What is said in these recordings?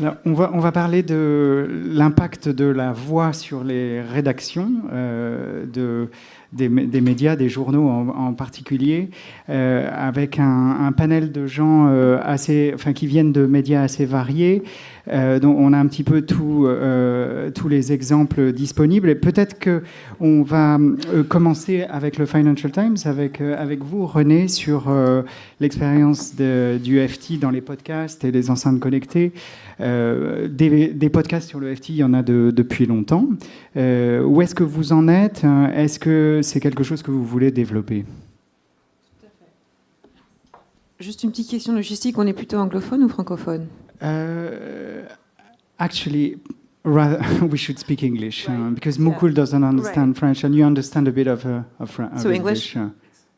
Alors, on va parler de l'impact de la voix sur les rédactions des médias, des journaux en particulier, avec un panel de gens qui viennent de médias assez variés. Donc on a un petit peu tous les exemples disponibles. Et peut-être qu'on va commencer avec le Financial Times, avec vous, Renée, sur l'expérience du FT dans les podcasts et les enceintes connectées. Des podcasts sur le FT, il y en a depuis longtemps. Où est-ce que vous en êtes? Est-ce que c'est quelque chose que vous voulez développer? Tout à fait. Juste une petite question logistique, on est plutôt anglophone ou francophone? Actually, rather, we should speak English, because Mukul doesn't understand French, and you understand a bit of French. So English?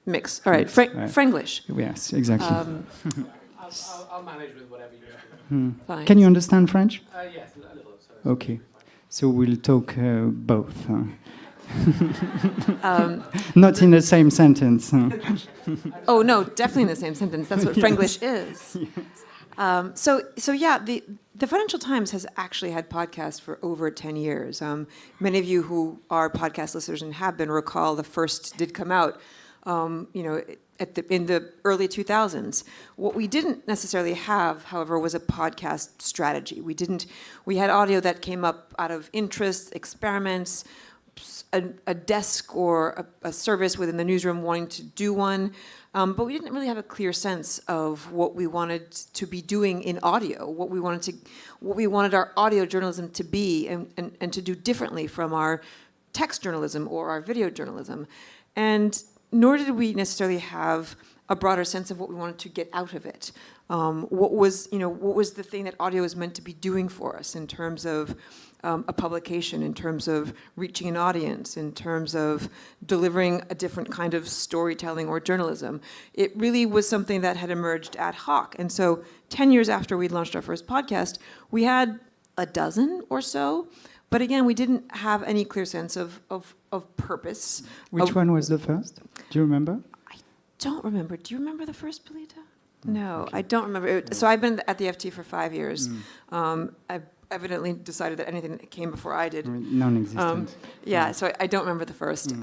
Mix. All right. Franglish. Yes, exactly. I'll manage with whatever you do. Fine. Can you understand French? Yes, a little. So Okay. So we'll talk both. Not in the same sentence. Oh, no, definitely in the same sentence. That's what Franglish is. Yes. So yeah, the Financial Times has actually had podcasts for over 10 years. Many of you who are podcast listeners and have been recall the first did come out, in the early 2000s. What we didn't necessarily have, however, was a podcast strategy. We had audio that came up out of interests, experiments, a desk or a service within the newsroom wanting to do one. But we didn't really have a clear sense of what we wanted to be doing in audio, what we wanted our audio journalism to be and to do differently from our text journalism or our video journalism. And nor did we necessarily have a broader sense of what we wanted to get out of it. What was the thing that audio is meant to be doing for us in terms of a publication, in terms of reaching an audience, in terms of delivering a different kind of storytelling or journalism. It really was something that had emerged ad hoc. And so 10 years after we'd launched our first podcast, we had a dozen or so. But again, we didn't have any clear sense of purpose. Which one was the first? Do you remember? I don't remember. Do you remember the first, Polita? No, okay. I don't remember. So I've been at the FT for 5 years. I've evidently decided that anything that came before I did. Non-existent. So I don't remember the first.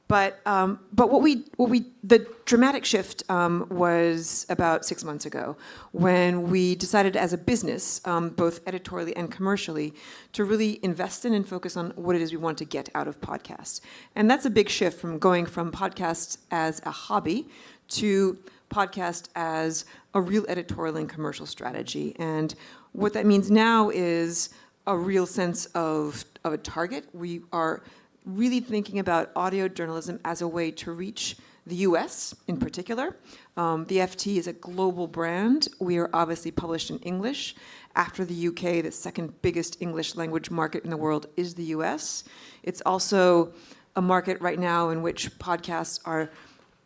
But the dramatic shift was about 6 months ago when we decided as a business, both editorially and commercially, to really invest in and focus on what it is we want to get out of podcasts. And that's a big shift from going from podcasts as a hobby to podcast as a real editorial and commercial strategy. And what that means now is a real sense of a target. We are really thinking about audio journalism as a way to reach the US in particular. The FT is a global brand. We are obviously published in English. After the UK, the second biggest English language market in the world is the US. It's also a market right now in which podcasts are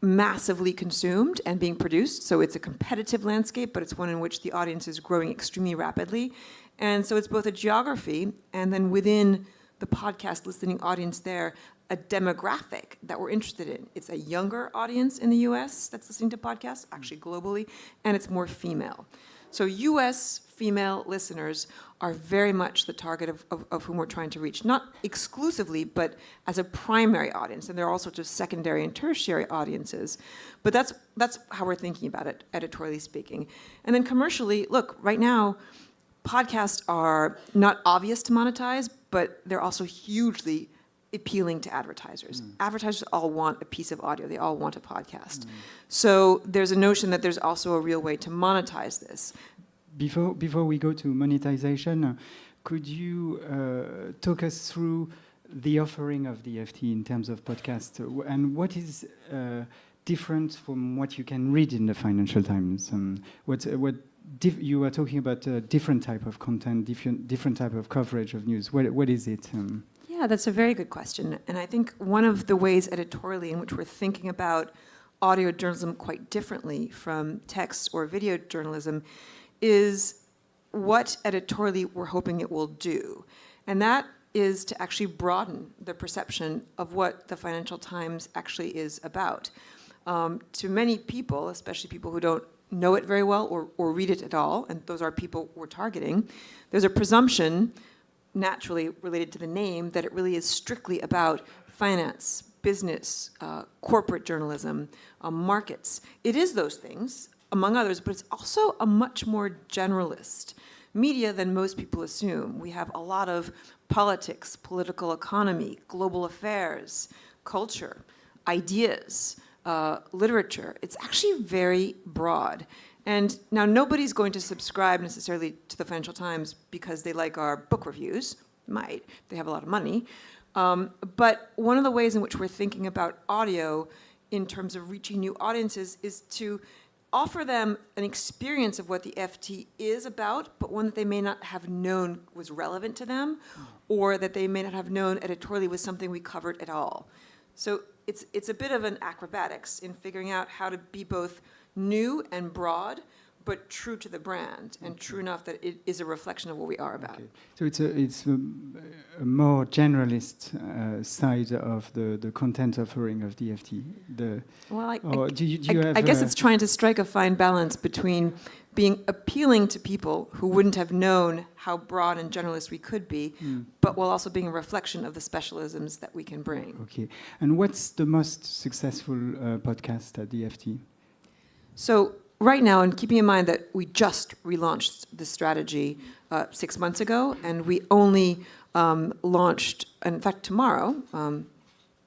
massively consumed and being produced. So it's a competitive landscape, but it's one in which the audience is growing extremely rapidly. And so it's both a geography and then within the podcast listening audience there, a demographic that we're interested in. It's a younger audience in the US that's listening to podcasts, actually globally, and it's more female. So US female listeners are very much the target of whom we're trying to reach, not exclusively, but as a primary audience. And there are all sorts of secondary and tertiary audiences. But that's how we're thinking about it, editorially speaking. And then commercially, look, right now, podcasts are not obvious to monetize, but they're also hugely appealing to advertisers. Advertisers all want a piece of audio. They all want a podcast. So there's a notion that there's also a real way to monetize this. Before we go to monetization, could you talk us through the offering of the FT in terms of podcast, and what is different from what you can read in the Financial Times? You are talking about a different type of content, different type of coverage of news. What is it? Yeah, that's a very good question. And I think one of the ways editorially in which we're thinking about audio journalism quite differently from text or video journalism is what editorially we're hoping it will do. And that is to actually broaden the perception of what the Financial Times actually is about. To many people, especially people who don't know it very well or read it at all, and those are people we're targeting, there's a presumption, naturally related to the name, that it really is strictly about finance, business, corporate journalism, markets. It is those things, among others, but it's also a much more generalist media than most people assume. We have a lot of politics, political economy, global affairs, culture, ideas, literature. It's actually very broad. And now nobody's going to subscribe necessarily to the Financial Times because they like our book reviews. Might, if they have a lot of money. But one of the ways in which we're thinking about audio in terms of reaching new audiences is to offer them an experience of what the FT is about, but one that they may not have known was relevant to them, or that they may not have known editorially was something we covered at all. So it's a bit of an acrobatics in figuring out how to be both new and broad, but true to the brand, and true enough that it is a reflection of what we are about. Okay. So it's a more generalist side of the content offering of the FT. Well, I I guess it's trying to strike a fine balance between being appealing to people who wouldn't have known how broad and generalist we could be, but while also being a reflection of the specialisms that we can bring. Okay. And what's the most successful podcast at the FT? So right now, and keeping in mind that we just relaunched this strategy 6 months ago, and we only launched, in fact, tomorrow,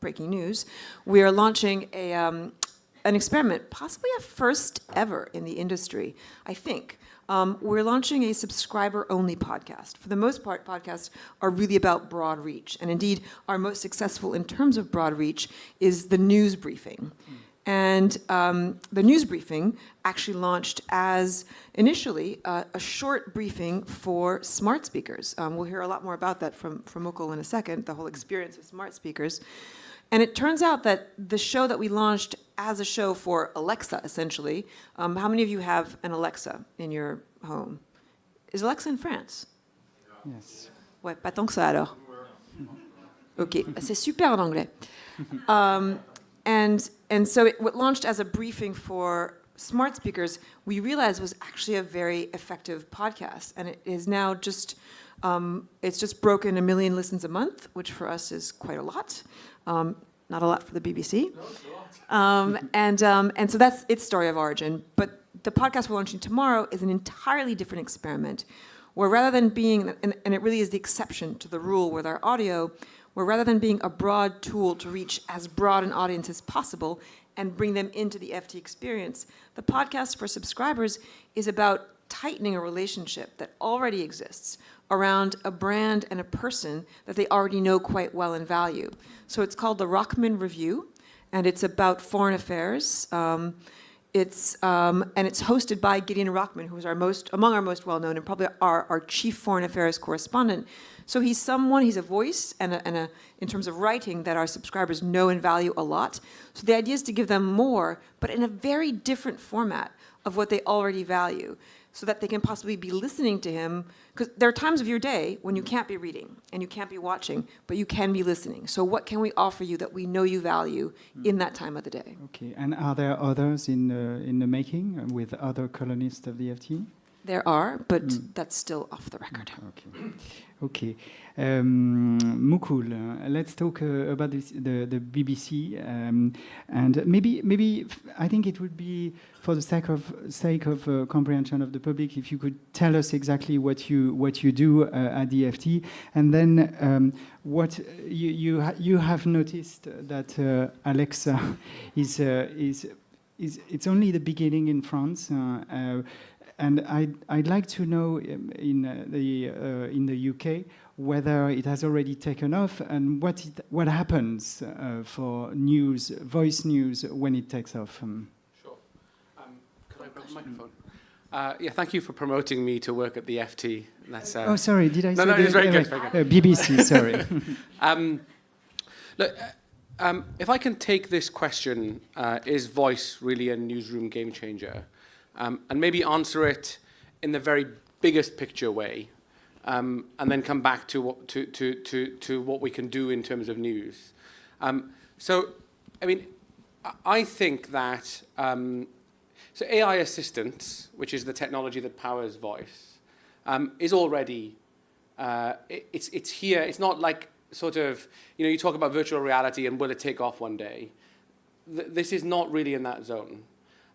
breaking news, we are launching an experiment, possibly a first ever in the industry, I think. We're launching a subscriber-only podcast. For the most part, podcasts are really about broad reach. And indeed, our most successful in terms of broad reach is the news briefing. And the news briefing actually launched as initially a short briefing for smart speakers. We'll hear a lot more about that from Mukul in a second, the whole experience of smart speakers. And it turns out that the show that we launched as a show for Alexa, essentially, how many of you have an Alexa in your home? Is Alexa in France? Yes. Ouais, pas tant que ça alors. Ok, c'est super en anglais. And so it launched as a briefing for smart speakers, we realized was actually a very effective podcast. And it is now just, it's just broken 1 million listens a month, which for us is quite a lot. Not a lot for the BBC. And so that's its story of origin. But the podcast we're launching tomorrow is an entirely different experiment, where rather than being, and it really is the exception to the rule with our audio, where rather than being a broad tool to reach as broad an audience as possible and bring them into the FT experience, the podcast for subscribers is about tightening a relationship that already exists around a brand and a person that they already know quite well and value. So it's called the Rockman Review, and it's about foreign affairs. It's hosted by Gideon Rockman, who is among our most well-known and probably our chief foreign affairs correspondent. So he's a voice and in terms of writing that our subscribers know and value a lot. So the idea is to give them more, but in a very different format of what they already value, so that they can possibly be listening to him. Because there are times of your day when you can't be reading and you can't be watching, but you can be listening. So what can we offer you that we know you value in that time of the day? Okay, and are there others in the making with other columnists of the FT? There are, but that's still off the record. Okay. Mukul, let's talk about the BBC, and maybe I think it would be for the sake of comprehension of the public if you could tell us exactly what you do at the FT, and then what you have noticed that Alexa is it's only the beginning in France. And I'd like to know in the UK whether it has already taken off and what happens for news, voice news, when it takes off. Sure. Can I grab the microphone? Yeah, thank you for promoting me to work at the FT. That's, oh, sorry, did I say no, that? It's very good. Very good. BBC, sorry. Look, if I can take this question, is voice really a newsroom game changer? And maybe answer it in the very biggest picture way, and then come back to what we can do in terms of news. So, I mean, I think that So AI assistance, which is the technology that powers voice, is already, it's here. It's not like sort of, you talk about virtual reality and will it take off one day? This is not really in that zone.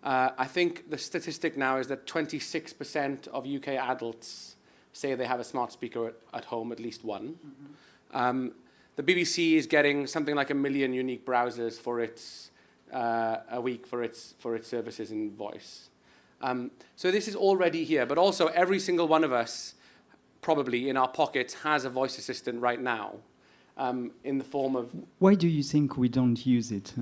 I think the statistic now is that 26% of UK adults say they have a smart speaker at home, at least one. Mm-hmm. The BBC is getting something like 1 million unique browsers for its a week for its services in voice. So this is already here, but also every single one of us, probably in our pockets, has a voice assistant right now, in the form of. Why do you think we don't use it?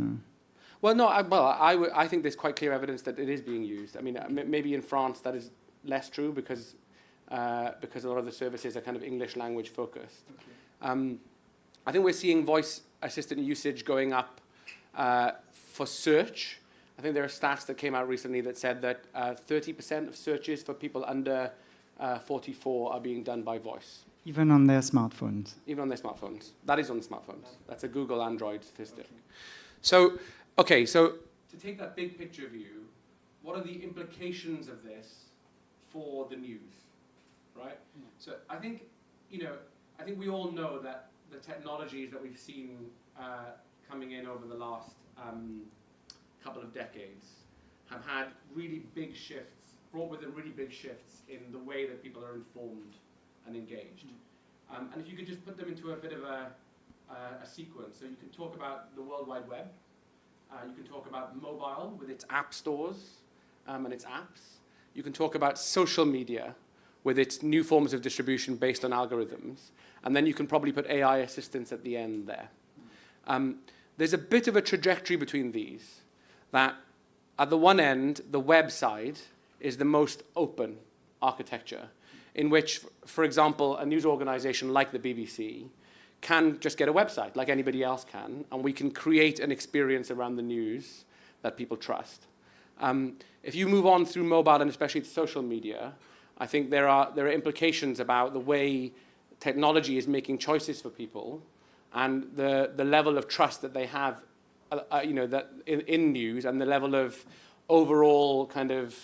Well, no. I think there's quite clear evidence that it is being used. I mean, maybe in France that is less true because a lot of the services are kind of English language focused. Okay. I think we're seeing voice assistant usage going up for search. I think there are stats that came out recently that said that 30% of searches for people under 44 are being done by voice. Even on their smartphones? Even on their smartphones. That is on the smartphones. That's a Google Android statistic. Okay. So to take that big picture view, what are the implications of this for the news, right? Yeah. So I think we all know that the technologies that we've seen coming in over the last couple of decades have had really big shifts, brought with them really big shifts in the way that people are informed and engaged. And if you could just put them into a bit of a sequence, so you can talk about the World Wide Web, you can talk about mobile with its app stores and its apps, you can talk about social media with its new forms of distribution based on algorithms, and then you can probably put AI assistance at the end there. There's a bit of a trajectory between these, that at the one end, the web side is the most open architecture, in which, for example, a news organization like the BBC can just get a website like anybody else can, and we can create an experience around the news that people trust. If you move on through mobile and especially social media, I think there are implications about the way technology is making choices for people and the level of trust that they have, that in news, and the level of overall kind of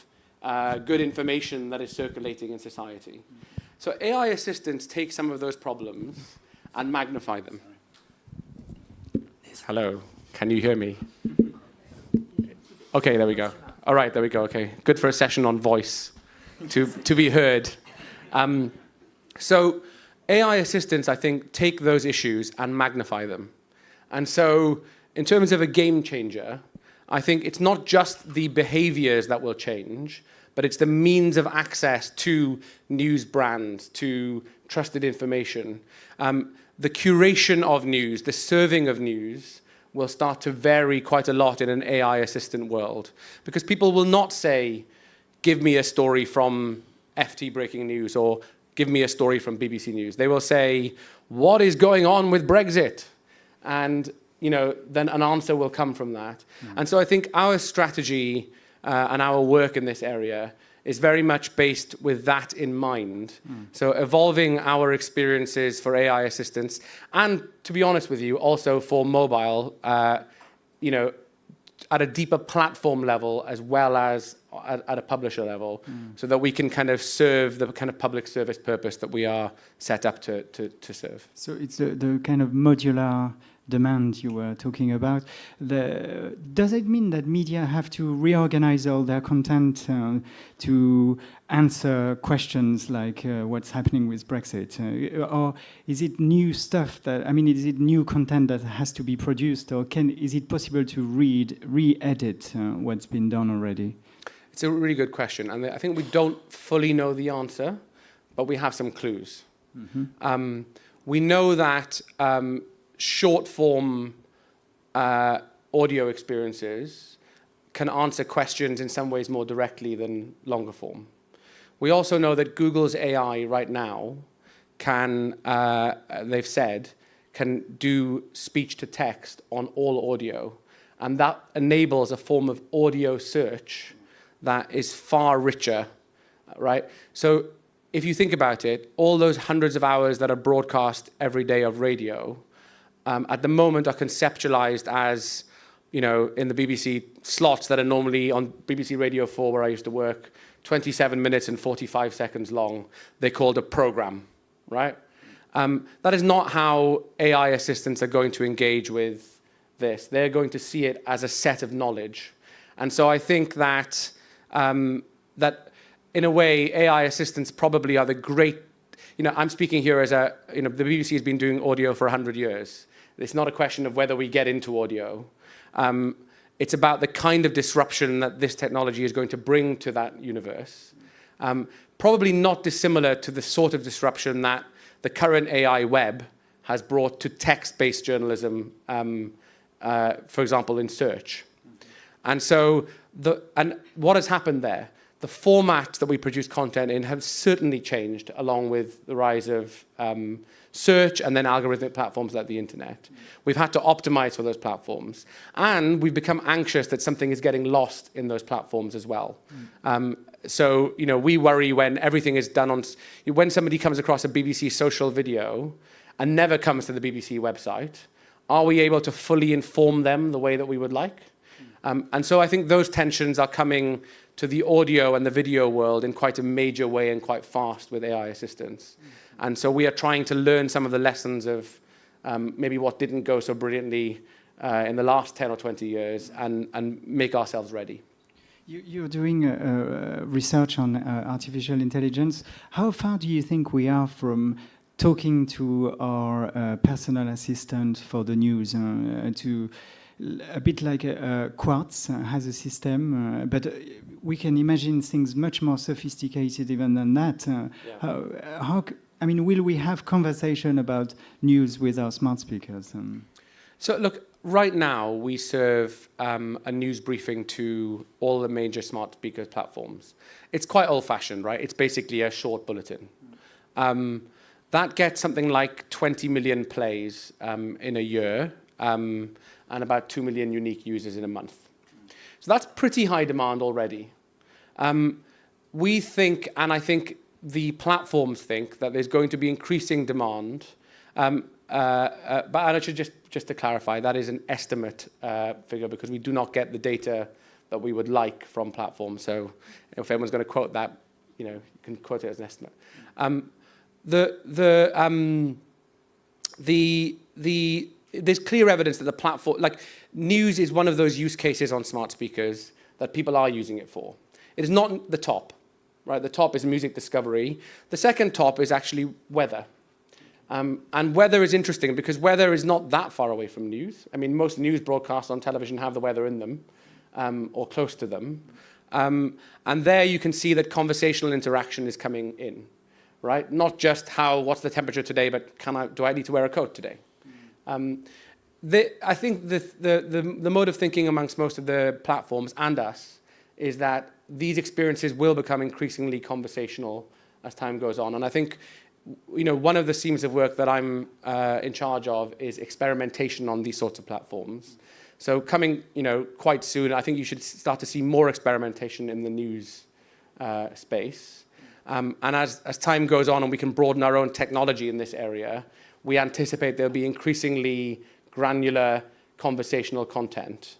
good information that is circulating in society. So AI assistants take some of those problems and magnify them. Hello, can you hear me? Okay, there we go. All right, there we go. Okay, good for a session on voice to be heard. So AI assistants, I think, take those issues and magnify them. And so in terms of a game changer, I think it's not just the behaviors that will change, but it's the means of access to news brands, to trusted information. The curation of news, the serving of news, will start to vary quite a lot in an AI assistant world. Because people will not say, give me a story from FT Breaking News, or give me a story from BBC News. They will say, what is going on with Brexit? And then an answer will come from that. And so I think our strategy and our work in this area is very much based with that in mind. So evolving our experiences for AI assistance, and to be honest with you, also for mobile, at a deeper platform level as well as at a publisher level, so that we can kind of serve the kind of public service purpose that we are set up to serve. So it's the kind of modular demand you were talking about. Does it mean that media have to reorganize all their content to answer questions like what's happening with Brexit? Or is it new stuff is it new content that has to be produced, or is it possible to re-edit what's been done already? It's a really good question, and I think we don't fully know the answer, but we have some clues. Mm-hmm. We know that short-form audio experiences can answer questions in some ways more directly than longer form. We also know that Google's AI right now can, they've said, can do speech-to-text on all audio, and that enables a form of audio search that is far richer, right? So if you think about it, all those hundreds of hours that are broadcast every day of radio at the moment are conceptualized as in the BBC slots that are normally on BBC Radio 4, where I used to work, 27 minutes and 45 seconds long. They're called a program, right? That is not how AI assistants are going to engage with this. They're going to see it as a set of knowledge. And so I think that, that in a way, AI assistants probably are the great, I'm speaking here as the BBC has been doing audio for 100 years. It's not a question of whether we get into audio. It's about the kind of disruption that this technology is going to bring to that universe. Probably not dissimilar to the sort of disruption that the current AI web has brought to text-based journalism, for example, in search. And so, what has happened there? The formats that we produce content in have certainly changed along with the rise of search and then algorithmic platforms like the internet. We've had to optimize for those platforms. And we've become anxious that something is getting lost in those platforms as well. So, we worry when everything is done on, when somebody comes across a BBC social video and never comes to the BBC website, are we able to fully inform them the way that we would like? And so I think those tensions are coming to the audio and the video world in quite a major way and quite fast with AI assistants. And so we are trying to learn some of the lessons of maybe what didn't go so brilliantly in the last 10 or 20 years and make ourselves ready. You're doing research on artificial intelligence. How far do you think we are from talking to our personal assistant for the news, to a bit like Quartz has a system, but we can imagine things much more sophisticated even than that. Will we have conversation about news with our smart speakers? So look, right now we serve a news briefing to all the major smart speaker platforms. It's quite old-fashioned, right? It's basically a short bulletin. That gets something like 20 million plays in a year, and about 2 million unique users in a month. So that's pretty high demand already. We think, and I think the platforms think, that there's going to be increasing demand. But I should just to clarify, that is an estimate figure because we do not get the data that we would like from platforms. So if anyone's going to quote that, you can quote it as an estimate. There's clear evidence that the platform, like news is one of those use cases on smart speakers that people are using it for. It is not the top, right? The top is music discovery. The second top is actually weather. And weather is interesting because weather is not that far away from news. I mean, most news broadcasts on television have the weather in them or close to them. And there you can see that conversational interaction is coming in, right? Not just what's the temperature today, but do I need to wear a coat today? I think the mode of thinking amongst most of the platforms and us is that these experiences will become increasingly conversational as time goes on. And I think, one of the themes of work that I'm in charge of is experimentation on these sorts of platforms. So coming, quite soon, I think you should start to see more experimentation in the news space. And as time goes on and we can broaden our own technology in this area, we anticipate there'll be increasingly granular conversational content.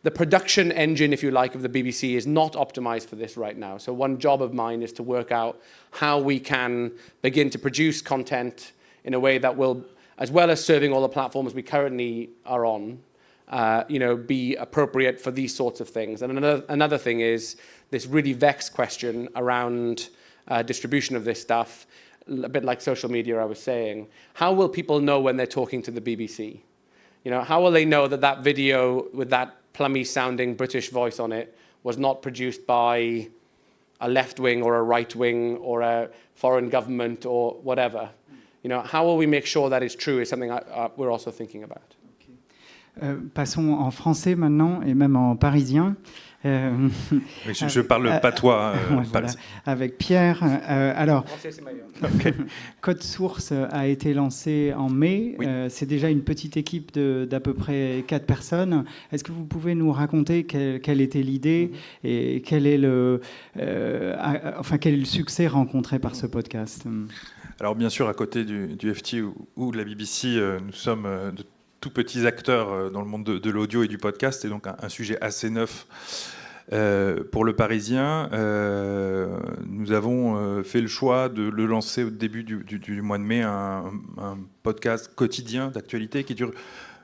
The production engine, if you like, of the BBC is not optimized for this right now. So one job of mine is to work out how we can begin to produce content in a way that will, as well as serving all the platforms we currently are on, be appropriate for these sorts of things. And another thing is this really vexed question around distribution of this stuff, a bit like social media, I was saying. How will people know when they're talking to the BBC? How will they know that video with that plummy-sounding British voice on it was not produced by a left-wing or a right-wing or a foreign government or whatever? How will we make sure that is true is something we're also thinking about. Passons en français maintenant, et même en parisien. Je parle patois. Voilà, avec Pierre. Alors, Code Source a été lancé en mai. Oui. C'est déjà une petite équipe d'à peu près 4 personnes. Est-ce que vous pouvez nous raconter quelle était l'idée et quel est le succès rencontré par ce podcast? Alors bien sûr, à côté du FT ou de la BBC, nous sommes tout petits acteurs dans le monde de l'audio et du podcast. C'est donc un sujet assez neuf pour le Parisien. Nous avons fait le choix de le lancer au début du mois de mai, un podcast quotidien d'actualité qui dure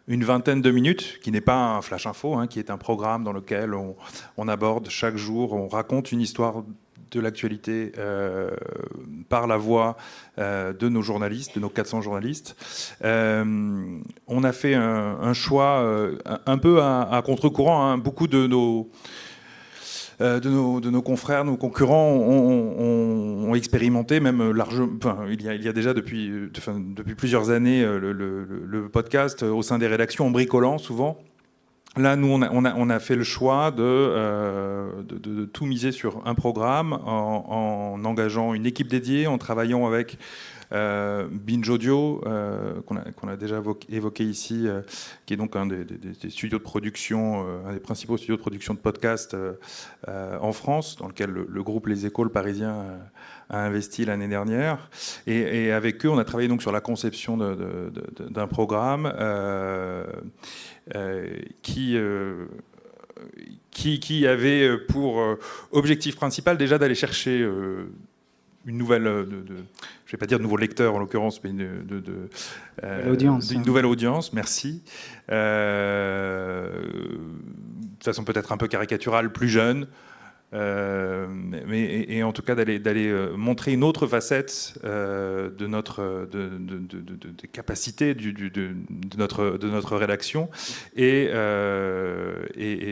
une vingtaine de minutes, qui n'est pas un flash info, qui est un programme dans lequel on aborde chaque jour, on raconte une histoire de l'actualité par la voix de nos journalistes, de nos 400 journalistes. On a fait un choix un peu à contre-courant. Beaucoup de nos confrères, nos concurrents ont expérimenté, même largement. Enfin, il y a déjà depuis plusieurs années le podcast au sein des rédactions en bricolant souvent. Là, nous, on a fait le choix de tout miser sur un programme en engageant une équipe dédiée, en travaillant avec Binge Audio, qu'on a déjà évoqué ici, qui est donc un des studios de production, un des principaux studios de production de podcasts en France, dans lequel le groupe Les Echos, le Parisien, a investi l'année dernière. Et avec eux, on a travaillé donc sur la conception d'un programme qui avait pour objectif principal déjà d'aller chercher une nouvelle, je ne vais pas dire de nouveaux lecteurs en l'occurrence, mais une nouvelle audience, merci. De façon peut-être un peu caricaturale, plus jeune, et en tout cas d'aller montrer une autre facette de notre des capacités de notre rédaction, et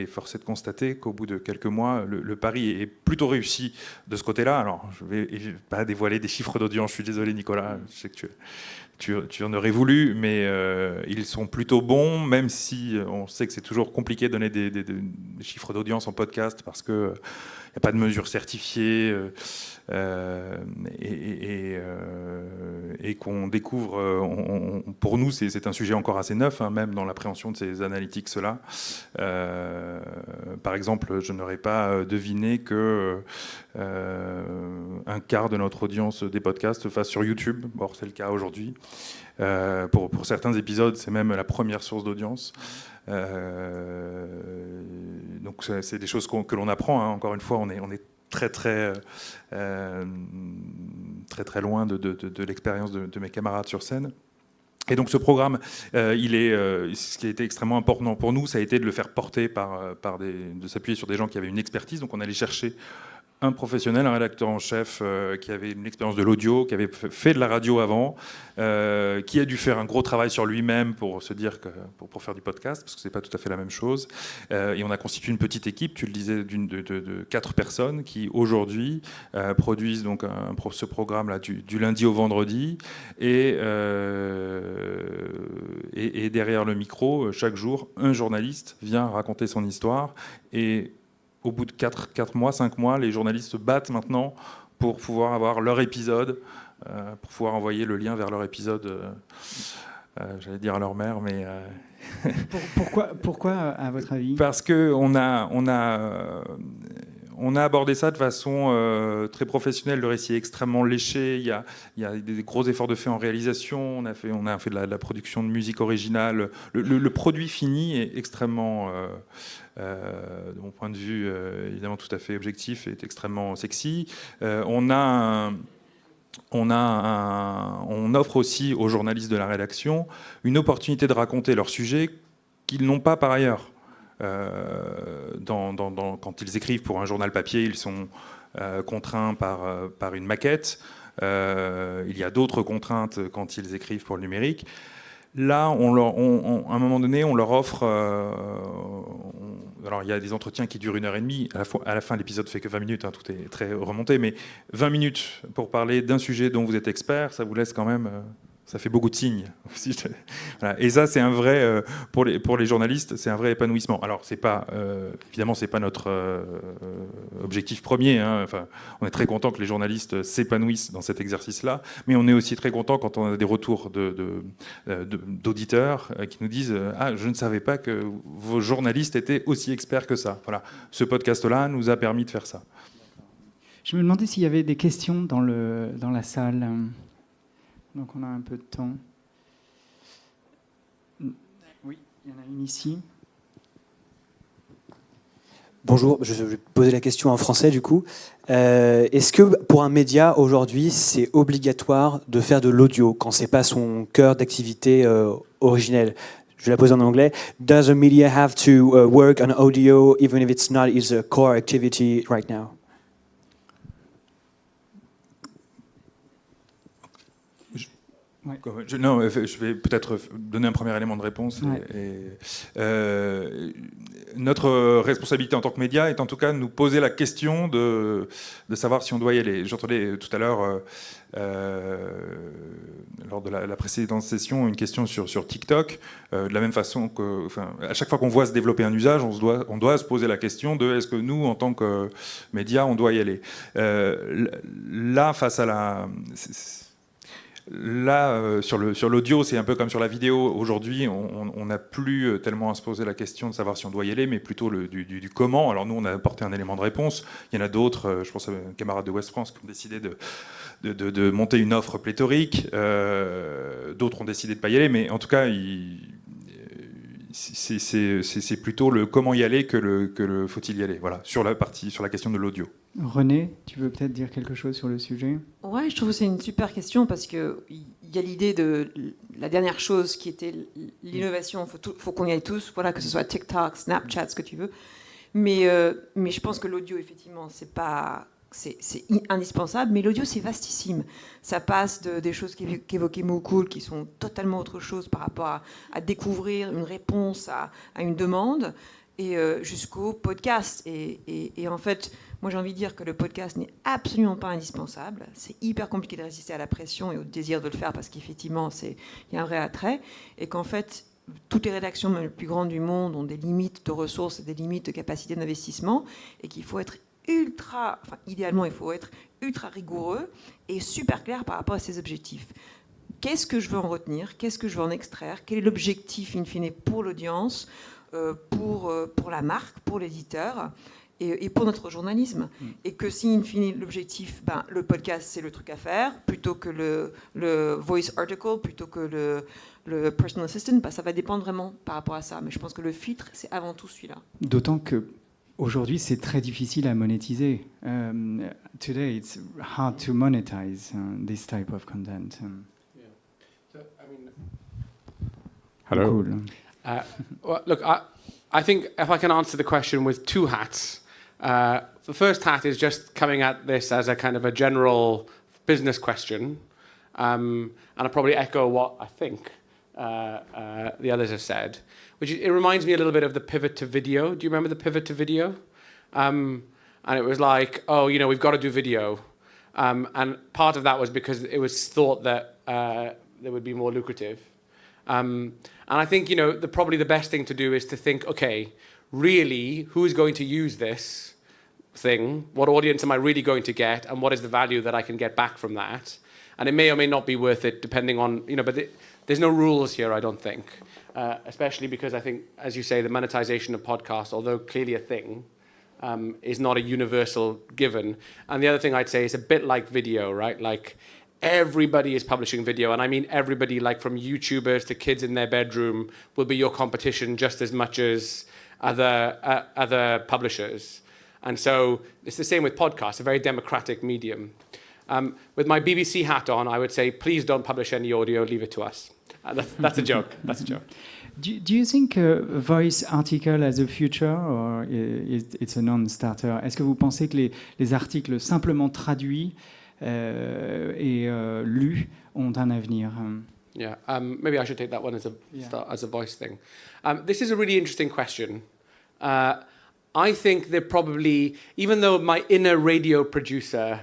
force est de constater qu'au bout de quelques mois, le pari est plutôt réussi de ce côté-là. Alors je vais pas dévoiler des chiffres d'audience, je suis désolé Nicolas, je sais que tu en aurais voulu, mais ils sont plutôt bons, même si on sait que c'est toujours compliqué de donner des chiffres d'audience en podcast parce que il n'y a pas de mesures certifiées et qu'on découvre. Pour nous, c'est un sujet encore assez neuf, même dans l'appréhension de ces analytics-là. Par exemple, je n'aurais pas deviné que un quart de notre audience des podcasts se fasse sur YouTube. Or, c'est le cas aujourd'hui. Pour certains épisodes, c'est même la première source d'audience. Donc c'est des choses que l'on apprend. Encore une fois, on est très loin de l'expérience de mes camarades sur scène. Et donc ce programme, ce qui a été extrêmement important pour nous, ça a été de le faire porter de s'appuyer sur des gens qui avaient une expertise. Donc on allait chercher un professionnel, un rédacteur en chef qui avait une expérience de l'audio, qui avait fait de la radio avant, qui a dû faire un gros travail sur lui-même pour se dire pour faire du podcast, parce que c'est pas tout à fait la même chose. Et on a constitué une petite équipe, tu le disais, de 4 personnes qui aujourd'hui produisent donc ce programme-là du lundi au vendredi, et derrière le micro, chaque jour, un journaliste vient raconter son histoire. Et au bout de 4 mois, 5 mois, les journalistes se battent maintenant pour pouvoir avoir leur épisode, pour pouvoir envoyer le lien vers leur épisode, j'allais dire à leur mère, mais... Pourquoi, à votre avis ? Parce qu'on on a abordé ça de façon très professionnelle. Le récit est extrêmement léché. Il y a des gros efforts de fait en réalisation. On a fait de la production de musique originale. Le produit fini est extrêmement, de mon point de vue, évidemment tout à fait objectif, est extrêmement sexy. On offre aussi aux journalistes de la rédaction une opportunité de raconter leur sujet qu'ils n'ont pas par ailleurs. Quand ils écrivent pour un journal papier, ils sont contraints par une maquette. Il y a d'autres contraintes quand ils écrivent pour le numérique. Là, à un moment donné, on leur offre... alors, il y a des entretiens qui durent 1h30. À la fin, l'épisode fait que 20 minutes. Tout est très remonté. Mais 20 minutes pour parler d'un sujet dont vous êtes expert, ça vous laisse quand même... ça fait beaucoup de signes. Voilà. Et ça, c'est un vrai, pour les journalistes, c'est un vrai épanouissement. Alors, évidemment, c'est pas notre objectif premier. Enfin, on est très content que les journalistes s'épanouissent dans cet exercice-là, mais on est aussi très content quand on a des retours d'auditeurs qui nous disent « Ah, je ne savais pas que vos journalistes étaient aussi experts que ça. » Voilà. Ce podcast-là nous a permis de faire ça. Je me demandais s'il y avait des questions dans la salle. Donc on a un peu de temps. Oui. Il y en a une ici. Bonjour, je vais poser la question en français du coup. Est-ce que pour un média aujourd'hui, c'est obligatoire de faire de l'audio quand c'est pas son cœur d'activité originelle? Je vais la poser en anglais. Does a media have to work on audio even if it's not its core activity right now? Non, je vais peut-être donner un premier élément de réponse. Ouais. Notre responsabilité en tant que média est en tout cas de nous poser la question de savoir si on doit y aller. J'entendais tout à l'heure, lors de la précédente session, une question sur TikTok. De la même façon que, à chaque fois qu'on voit se développer un usage, on doit se poser la question de est-ce que nous, en tant que média, on doit y aller. Là, face à la... Là, sur l'audio, c'est un peu comme sur la vidéo. Aujourd'hui, on n'a plus tellement à se poser la question de savoir si on doit y aller, mais plutôt du comment. Alors nous, on a apporté un élément de réponse. Il y en a d'autres, je pense à un camarade de West France, qui ont décidé de monter une offre pléthorique. D'autres ont décidé de ne pas y aller, mais en tout cas, c'est plutôt le comment y aller que le faut-il y aller. Voilà, sur la question de l'audio. Renée, tu veux peut-être dire quelque chose sur le sujet? Ouais, je trouve que c'est une super question parce qu'il y a l'idée de la dernière chose qui était l'innovation. Faut qu'on y aille tous, voilà, que ce soit TikTok, Snapchat, ce que tu veux. Mais je pense que l'audio, effectivement, c'est indispensable, mais l'audio, c'est vastissime. Ça passe des choses qu'évoquait Mukul, qui sont totalement autre chose par rapport à découvrir une réponse à une demande, et jusqu'au podcast. Et en fait, moi, j'ai envie de dire que le podcast n'est absolument pas indispensable. C'est hyper compliqué de résister à la pression et au désir de le faire, parce qu'effectivement, il y a un vrai attrait, et qu'en fait, toutes les rédactions, même les plus grandes du monde, ont des limites de ressources, des limites de capacité d'investissement, et qu'il faut être idéalement, il faut être ultra rigoureux et super clair par rapport à ses objectifs. Qu'est-ce que je veux en retenir? Qu'est-ce que je veux en extraire? Quel est l'objectif, in fine, pour l'audience, pour la marque, pour l'éditeur et pour notre journalisme? Et que si, in fine, l'objectif, le podcast, c'est le truc à faire, plutôt que le voice article, plutôt que le personal assistant, ça va dépendre vraiment par rapport à ça. Mais je pense que le filtre, c'est avant tout celui-là. D'autant que aujourd'hui, c'est très difficile à monétiser. Today, it's hard to monetize this type of content. Hello. Cool. Well, look, I think if I can answer the question with two hats. The first hat is just coming at this as a kind of a general business question. And I'll probably echo what I think the others have said. It reminds me a little bit of the pivot to video. Do you remember the pivot to video? And it was like, we've got to do video. And part of that was because it was thought that they would be more lucrative. And I think, probably the best thing to do is to think, okay, really, who's going to use this thing? What audience am I really going to get? And what is the value that I can get back from that? And it may or may not be worth it, depending on, but there's no rules here, I don't think. Especially because I think, as you say, the monetization of podcasts, although clearly a thing, is not a universal given. And the other thing I'd say is a bit like video, right? Like everybody is publishing video, and I mean everybody, like from YouTubers to kids in their bedroom, will be your competition just as much as other publishers. And so it's the same with podcasts, a very democratic medium. With my BBC hat on, I would say, please don't publish any audio, leave it to us. That's a joke. That's a joke. Do you think a voice article has a future, or it's a non-starter? Est-ce que vous pensez que les articles simplement traduits et lus ont un avenir? Yeah, maybe I should take that one as a voice thing. This is a really interesting question. I think they're probably, even though my inner radio producer,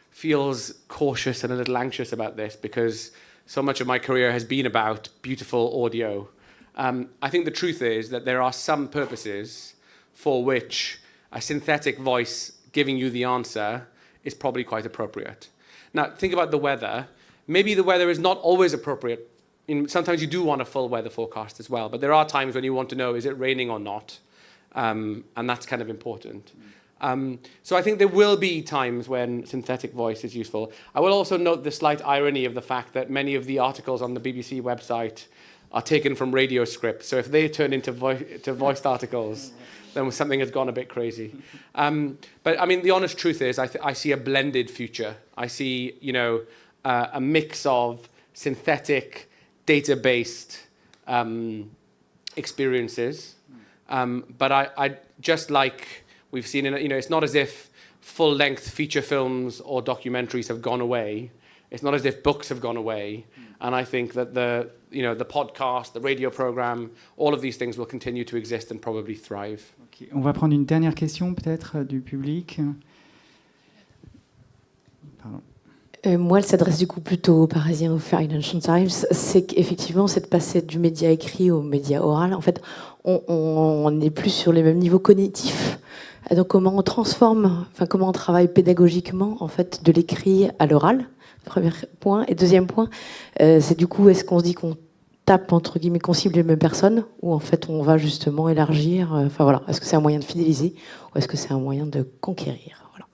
feels cautious and a little anxious about this because so much of my career has been about beautiful audio. I think the truth is that there are some purposes for which a synthetic voice giving you the answer is probably quite appropriate. Now, think about the weather. Maybe the weather is not always appropriate. Sometimes you do want a full weather forecast as well, but there are times when you want to know, is it raining or not? And that's kind of important. So I think there will be times when synthetic voice is useful. I will also note the slight irony of the fact that many of the articles on the BBC website are taken from radio scripts. So if they turn into voiced articles, then something has gone a bit crazy. But I mean, the honest truth is, I see a blended future. I see, a mix of synthetic, data-based experiences. But I just like we've seen, it's not as if full-length feature films or documentaries have gone away. It's not as if books have gone away. And I think that the podcast, the radio program, all of these things will continue to exist and probably thrive. Okay. On va prendre une dernière question peut-être du public. Pardon. Moi, elle s'adresse du coup plutôt aux Parisiens, au Financial Times. C'est qu'effectivement, c'est de passer du média écrit au média oral. En fait, on n'est plus sur les mêmes niveaux cognitifs. Donc, comment on transforme, comment on travaille pédagogiquement en fait de l'écrit à l'oral. Premier point. Et deuxième point, c'est du coup, est-ce qu'on se dit qu'on tape, entre guillemets, qu'on cible les mêmes personnes, ou en fait on va justement élargir, voilà, est-ce que c'est un moyen de fidéliser, ou est-ce que c'est un moyen de conquérir, voilà.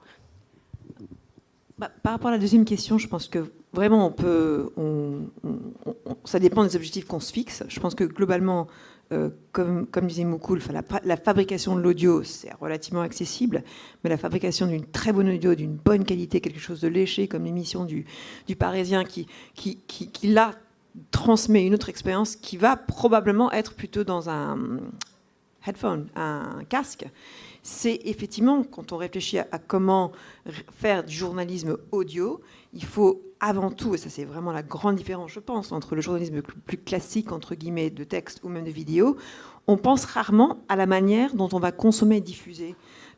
Par rapport à la deuxième question, je pense que vraiment ça dépend des objectifs qu'on se fixe. Je pense que globalement, comme disait Mukul, la fabrication de l'audio, c'est relativement accessible, mais la fabrication d'une très bonne audio, d'une bonne qualité, quelque chose de léché, comme l'émission du Parisien, qui là transmet une autre expérience, qui va probablement être plutôt dans un headphone, un casque. C'est effectivement, quand on réfléchit à comment faire du journalisme audio, il faut avant tout, et ça c'est vraiment la grande différence, je pense, entre le journalisme plus classique, entre guillemets, de texte ou même de vidéo, on pense rarement à la manière dont on va consommer et diffuser.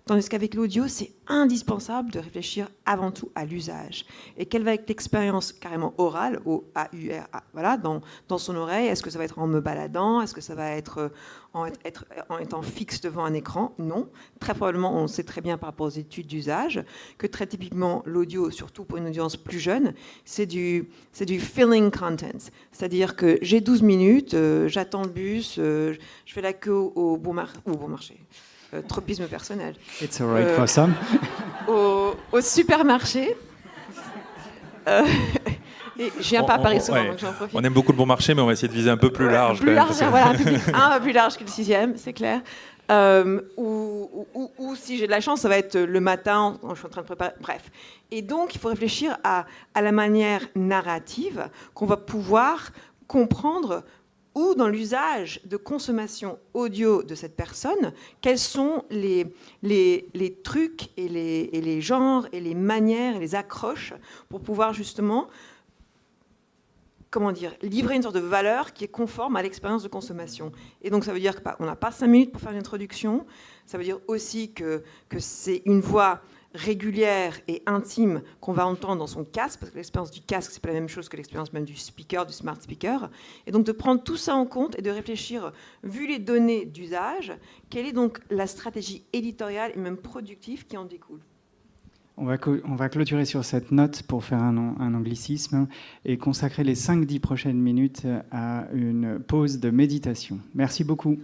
Tandis qu'avec l'audio, c'est indispensable de réfléchir avant tout à l'usage. Et quelle va être l'expérience carrément orale, O-A-U-R-A, voilà, dans son oreille? Est-ce que ça va être en me baladant? Est-ce que ça va être en étant fixe devant un écran? Non. Très probablement, on sait très bien par rapport aux études d'usage que très typiquement, l'audio, surtout pour une audience plus jeune, c'est du filling content. C'est-à-dire que j'ai 12 minutes, j'attends le bus, je fais la queue au bon marché. Tropisme personnel. It's all right for some. Au supermarché. Et je viens pas à Paris souvent, donc j'en profite. On aime beaucoup le bon marché, mais on va essayer de viser un peu plus large. Plus large, voilà, un public un peu plus large que le 6e, c'est clair. Ou si j'ai de la chance, ça va être le matin, je suis en train de préparer, bref. Et donc, il faut réfléchir à la manière narrative qu'on va pouvoir comprendre ou dans l'usage de consommation audio de cette personne, quels sont les trucs et les genres et les manières et les accroches pour pouvoir justement, livrer une sorte de valeur qui est conforme à l'expérience de consommation. Et donc ça veut dire qu'on n'a pas 5 minutes pour faire une introduction, ça veut dire aussi que c'est une voix régulière et intime qu'on va entendre dans son casque, parce que l'expérience du casque, c'est pas la même chose que l'expérience même du speaker, du smart speaker. Et donc de prendre tout ça en compte et de réfléchir, vu les données d'usage, quelle est donc la stratégie éditoriale et même productive qui en découle. On va clôturer sur cette note pour faire un anglicisme et consacrer les 5-10 prochaines minutes à une pause de méditation. Merci beaucoup.